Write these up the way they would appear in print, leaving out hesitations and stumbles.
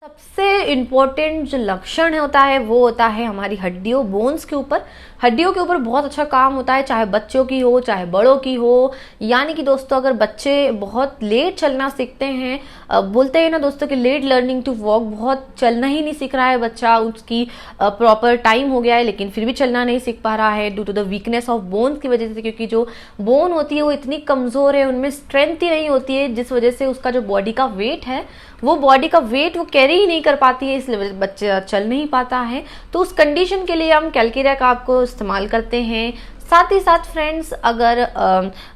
सबसे इम्पोर्टेंट जो लक्षण होता है वो होता है हमारी हड्डियों बोन्स के ऊपर। हड्डियों के ऊपर बहुत अच्छा काम होता है, चाहे बच्चों की हो चाहे बड़ों की हो। यानी कि दोस्तों अगर बच्चे बहुत लेट चलना सीखते हैं, बोलते हैं ना दोस्तों कि लेट लर्निंग टू वॉक, बहुत चलना ही नहीं सीख रहा है बच्चा, उसकी प्रॉपर टाइम हो गया है लेकिन फिर भी चलना नहीं सीख पा रहा है due to the weakness of bones की वजह से, क्योंकि जो बोन होती है वो इतनी कमजोर है, उनमें स्ट्रेंथ ही नहीं होती है, जिस वजह से उसका जो बॉडी का वेट है वो कैरी ही नहीं कर पाती है, इसलिए बच्चा चल नहीं पाता है। तो उस कंडीशन के लिए हम कैलकीरिया काब को इस्तेमाल करते हैं। साथ ही साथ फ्रेंड्स, अगर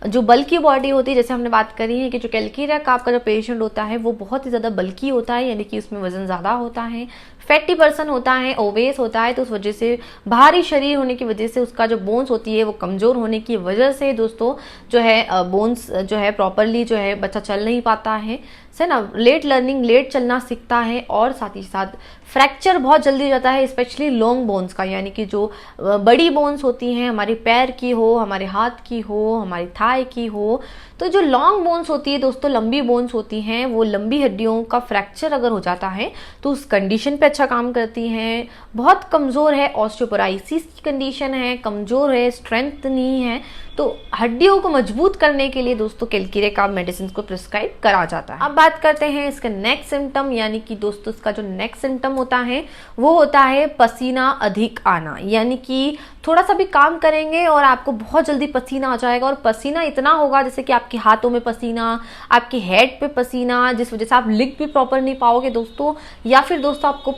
जो बल्की बॉडी होती है, जैसे हमने बात करी है कि जो कैलकीरिया काब का जो पेशेंट होता है वो बहुत ही ज़्यादा बल्की होता है, यानी कि उसमें वजन ज़्यादा होता है, फैटी पर्सन होता है, ओबेस होता है, तो उस वजह से भारी शरीर होने की वजह से उसका जो बोन्स होती है वो कमज़ोर होने की वजह से दोस्तों जो है बोन्स जो है प्रॉपरली जो है बच्चा चल नहीं पाता है ना, लेट लर्निंग, लेट चलना सीखता है। और साथ ही साथ फ्रैक्चर बहुत जल्दी हो जाता है, स्पेशली लॉन्ग बोन्स का, यानी कि जो बड़ी बोन्स होती हैं, हमारे पैर की हो, हमारे हाथ की हो, हमारी थाई की हो, तो जो लॉन्ग बोन्स होती है दोस्तों, लंबी बोन्स होती हैं, वो लंबी हड्डियों का फ्रैक्चर अगर हो जाता है तो उस कंडीशन पे अच्छा काम करती हैं। बहुत कमज़ोर है, ऑस्टियोपोरोसिस की कंडीशन है, कमज़ोर है, स्ट्रेंथ नहीं है, तो हड्डियों को मजबूत करने के लिए दोस्तों कैलकीरिया काब मेडिसिन को प्रिस्क्राइब करा जाता है। अब बात करते हैं इसका नेक्स्ट सिम्टम, यानी कि दोस्तों इसका जो नेक्स्ट सिम्टम होता है वो होता है पसीना अधिक आना। यानी कि थोड़ा सा भी काम करेंगे और आपको बहुत जल्दी पसीना आ जाएगा, और पसीना इतना होगा जैसे कि आपके हाथों में पसीना, आपके हेड पे पसीना, जिस वजह से आप लिख भी प्रॉपर नहीं पाओगे दोस्तों, या फिर दोस्तों आपको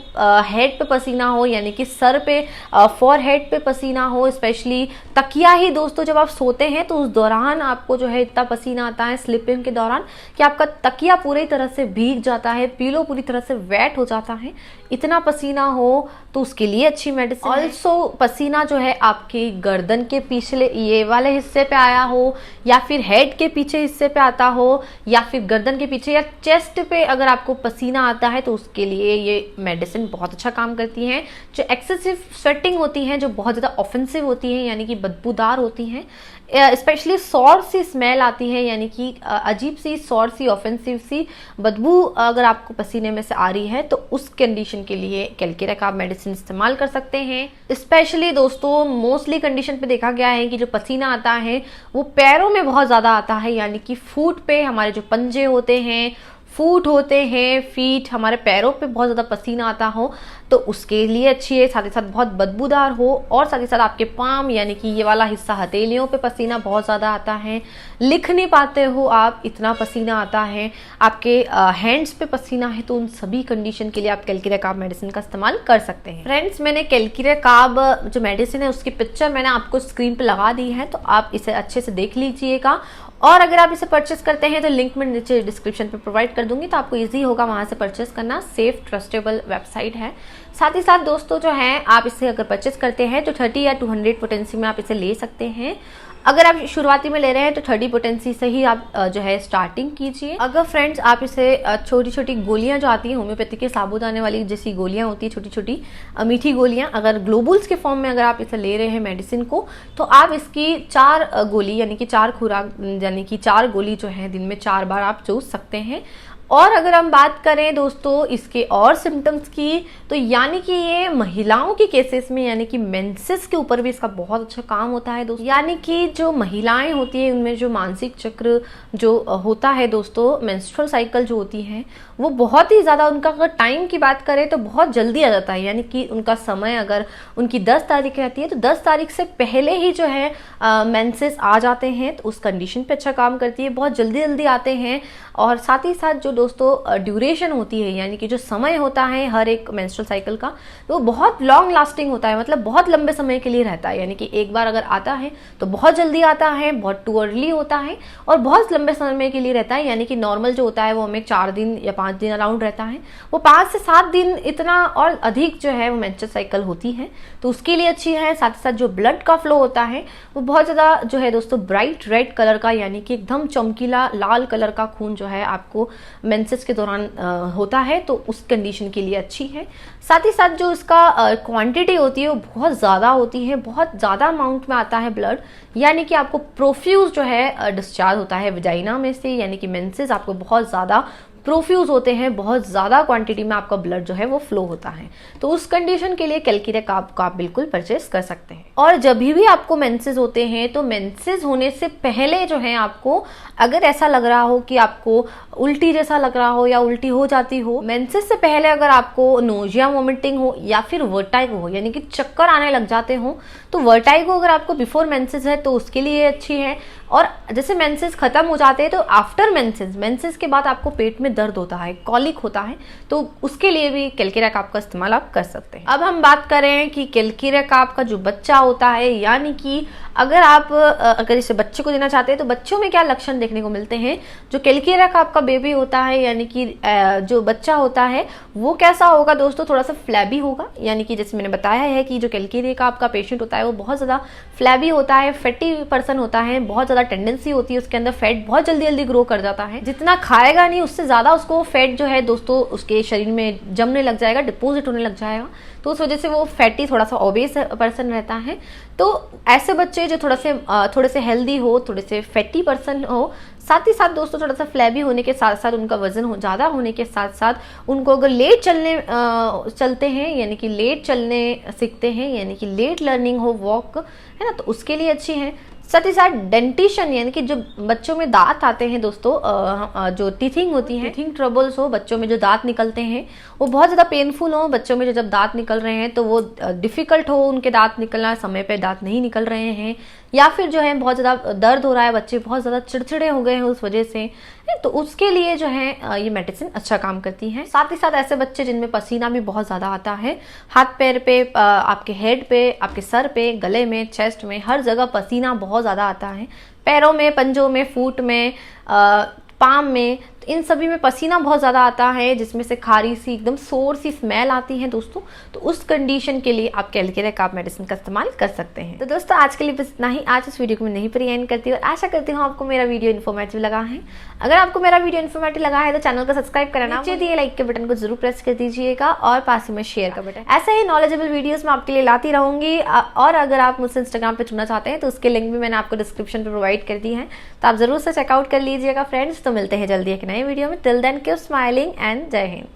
हेड पे पसीना हो, यानी कि सर पे, फॉर हेड पे पसीना हो, स्पेशली तकिया ही दोस्तों जब आप सोते हैं तो उस दौरान आपको जो है इतना पसीना आता है स्लीपिंग के दौरान कि आपका तकिया पूरी तरह से भीग जाता है, पिलो पूरी तरह से वेट हो जाता है, इतना पसीना हो तो उसके लिए अच्छी मेडिसिन। ऑल्सो पसीना जो है आपकी गर्दन के पिछले ये वाले हिस्से पे आया हो, या फिर हेड के पीछे हिस्से पे आता हो, या फिर गर्दन के पीछे या चेस्ट पे अगर आपको पसीना आता है तो उसके लिए ये मेडिसिन बहुत अच्छा काम करती है। जो एक्सेसिव स्वेटिंग होती है, जो बहुत ज़्यादा ऑफेंसिव होती है, यानी कि बदबूदार होती हैं, स्पेशली सौर सी स्मेल आती है, यानी कि अजीब सी सौर सी ऑफेंसिव सी बदबू अगर आपको पसीने में से आ रही है तो उस कंडीशन के लिए कैलकीरिया काब मेडिसिन इस्तेमाल कर सकते हैं। स्पेशली दोस्तों मोस्टली कंडीशन पे देखा गया है कि जो पसीना आता है वो पैरों में बहुत ज़्यादा आता है, यानी कि फुट पे हमारे जो पंजे होते हैं, फूट होते हैं, फीट, हमारे पैरों पे बहुत ज़्यादा पसीना आता हो तो उसके लिए अच्छी है। साथ ही साथ बहुत बदबूदार हो, और साथ ही साथ आपके पाम यानी कि ये वाला हिस्सा हथेलियों पे पसीना बहुत ज़्यादा आता है, लिख नहीं पाते हो आप, इतना पसीना आता है, आपके हैंड्स पे पसीना है, तो उन सभी कंडीशन के लिए आप कैलकीरिया काब मेडिसिन का इस्तेमाल कर सकते हैं। फ्रेंड्स, मैंने कैलकीरिया काब जो मेडिसिन है उसकी पिक्चर मैंने आपको स्क्रीन पर लगा दी है, तो आप इसे अच्छे से देख लीजिएगा। और अगर आप इसे परचेस करते हैं तो लिंक मैं नीचे डिस्क्रिप्शन पे प्रोवाइड कर दूंगी, तो आपको इजी होगा वहां से परचेस करना। सेफ ट्रस्टेबल वेबसाइट है। साथ ही साथ दोस्तों जो है आप इसे अगर परचेस करते हैं तो 30 या 200 पोटेंसी में आप इसे ले सकते हैं। अगर आप शुरुआती में ले रहे हैं तो 30 पोटेंसी से ही आप जो है स्टार्टिंग कीजिए। अगर फ्रेंड्स आप इसे छोटी छोटी गोलियां जो आती हैं होम्योपैथी के साबुदाने वाली जैसी गोलियां होती है, छोटी छोटी मीठी गोलियां, अगर ग्लोबुल्स के फॉर्म में अगर आप इसे ले रहे हैं मेडिसिन को, तो आप इसकी 4 गोली यानी कि 4 खुराक यानी कि 4 गोली जो है दिन में 4 बार आप चूस सकते हैं। और अगर हम बात करें दोस्तों इसके और सिम्टम्स की, तो यानी कि ये महिलाओं के केसेस में यानी कि मेंसेस के ऊपर भी इसका बहुत अच्छा काम होता है दोस्तों। यानी कि जो महिलाएं होती हैं उनमें जो मानसिक चक्र जो होता है दोस्तों, मेंस्ट्रुअल साइकिल जो होती है वो बहुत ही ज़्यादा, उनका अगर टाइम की बात करें तो बहुत जल्दी आ जाता है। यानी कि उनका समय अगर उनकी 10 तारीख रहती है तो 10 तारीख से पहले ही जो है मेंसेस आ जाते हैं, तो उस कंडीशन पे अच्छा काम करती है, बहुत जल्दी जल्दी आते हैं। और साथ ही साथ जो दोस्तों ड्यूरेशन होती है, यानी कि जो समय होता है हर एक मेंस्ट्रुअल साइकिल का, तो वो बहुत लॉन्ग लास्टिंग होता है, मतलब बहुत लंबे समय के लिए रहता है। यानी कि एक बार अगर आता है तो बहुत जल्दी आता है, बहुत टू अर्ली होता है, और बहुत लंबे समय के लिए रहता है। यानी कि नॉर्मल जो होता है वो हमें 4 दिन या 5 दिन अराउंड रहता है, वो 5 से 7 दिन इतना और अधिक जो है वो मेंस्ट्रुअल साइकिल होती है, तो उसके लिए अच्छी है। साथ ही साथ जो ब्लड का फ्लो होता है वो बहुत ज़्यादा जो है दोस्तों ब्राइट रेड कलर का, यानी कि एकदम चमकीला लाल कलर का खून जो है आपको मेंसेस के दौरान होता है, तो उस कंडीशन के लिए अच्छी है। साथ ही साथ जो इसका क्वांटिटी होती है वो बहुत ज़्यादा होती है, बहुत ज़्यादा अमाउंट में आता है ब्लड, यानी कि आपको प्रोफ्यूज जो है डिस्चार्ज होता है वजाइना में से, यानी कि मेंसेस आपको बहुत ज़्यादा प्रोफ्यूज होते हैं, बहुत ज़्यादा क्वांटिटी में आपका ब्लड जो है वो फ्लो होता है। तो उस कंडीशन के लिए कैलकीरिया काप का आप बिल्कुल परचेस कर सकते हैं। और जब भी आपको मेंसेस होते हैं तो मेंसेस होने से पहले जो है आपको अगर ऐसा लग रहा हो कि आपको उल्टी जैसा लग रहा हो या उल्टी हो जाती हो, मेंसेस से पहले अगर आपको नोजिया वोमिटिंग हो या फिर वर्टाइगो हो यानी कि चक्कर आने लग जाते हो, तो वर्टाइगो अगर आपको बिफोर मेंसेस है तो उसके लिए अच्छी है। और जैसे मेंसेस खत्म हो जाते हैं तो आफ्टर मेंसेस के बाद आपको पेट में दर्द होता है, कॉलिक होता है, तो उसके लिए भी कैलकीरिया काप का इस्तेमाल आप कर सकते हैं। अब हम बात करें कि कैलकीरिया काप का जो बच्चा होता है, यानी कि अगर इसे बच्चे को देना चाहते हैं तो बच्चों में क्या लक्षण देखने को मिलते हैं। जो कैलकीरिया काप का बेबी होता है यानी कि जो बच्चा होता है वो कैसा होगा दोस्तों, थोड़ा सा फ्लैबी होगा। यानी कि जैसे मैंने बताया है कि जो कैलकीरिया काप का पेशेंट होता है वो बहुत ज़्यादा फ्लैबी होता है, फैटी पर्सन होता है, बहुत ज़्यादा टेंडेंसी होती है उसके अंदर फैट बहुत जल्दी जल्दी ग्रो कर जाता है। जितना खाएगा नहीं उससे ज़्यादा उसको फैट जो है दोस्तों उसके शरीर में जमने लग जाएगा, डिपोजिट होने लग जाएगा, तो उस वजह से वो फैटी थोड़ा सा ओबेस पर्सन रहता है। तो ऐसे बच्चे जो थोड़े से हेल्दी हो, थोड़े से फैटी पर्सन हो, साथ ही साथ दोस्तों थोड़ा सा फ्लैबी होने के साथ साथ उनका वजन ज़्यादा होने के साथ साथ उनको अगर लेट चलते हैं यानी कि लेट चलने सीखते हैं यानी कि लेट लर्निंग हो वॉक है ना, तो उसके लिए अच्छी है। साथ ही साथ डेंटिशन यानी कि जो बच्चों में दांत आते हैं दोस्तों, जो टीथिंग होती है, टीथिंग ट्रबल्स हो, बच्चों में जो दांत निकलते हैं वो बहुत ज़्यादा पेनफुल हो, बच्चों में जब दांत निकल रहे हैं तो वो डिफ़िकल्ट हो उनके दांत निकलना, समय पे दांत नहीं निकल रहे हैं, या फिर जो है बहुत ज़्यादा दर्द हो रहा है, बच्चे बहुत ज़्यादा चिड़चिड़े हो गए हैं उस वजह से, तो उसके लिए जो है ये मेडिसिन अच्छा काम करती है। साथ ही साथ ऐसे बच्चे जिनमें पसीना भी बहुत ज़्यादा आता है, हाथ पैर पे, आपके हेड पे, आपके सर पे, गले में, चेस्ट में, हर जगह पसीना बहुत ज़्यादा आता है, पैरों में, पंजों में, फूट में, पाम में, तो इन सभी में पसीना बहुत ज़्यादा आता है जिसमें से खारी सी एकदम सोर सी स्मेल आती है दोस्तों, तो उस कंडीशन के लिए आप कैलकीरिया काप मेडिसिन का इस्तेमाल कर सकते हैं। तो दोस्तों आज के लिए बस इतना ही। आज इस वीडियो को मैं नहीं पर एंड करती और आशा करती हूँ आपको मेरा वीडियो इन्फॉर्मेटिव लगा है। अगर आपको मेरा वीडियो इन्फॉर्मेटिव लगा है तो चैनल को सब्सक्राइब करना, नीचे दिए लाइक के बटन को जरूर प्रेस कर दीजिएगा और पास में शेयर का बटन। ऐसे ही नॉलेजेबल वीडियोस मैं आपके लिए लाती रहूंगी। और अगर आप मुझसे इंस्टाग्राम पे जुड़ना चाहते हैं तो उसके लिंक भी मैंने आपको डिस्क्रिप्शन पे प्रोवाइड कर दी है, तो आप जरूर से चेकआउट कर लीजिएगा फ्रेंड्स। तो मिलते हैं जल्दी एक नए वीडियो में। Till then keep smiling and जय हिंद।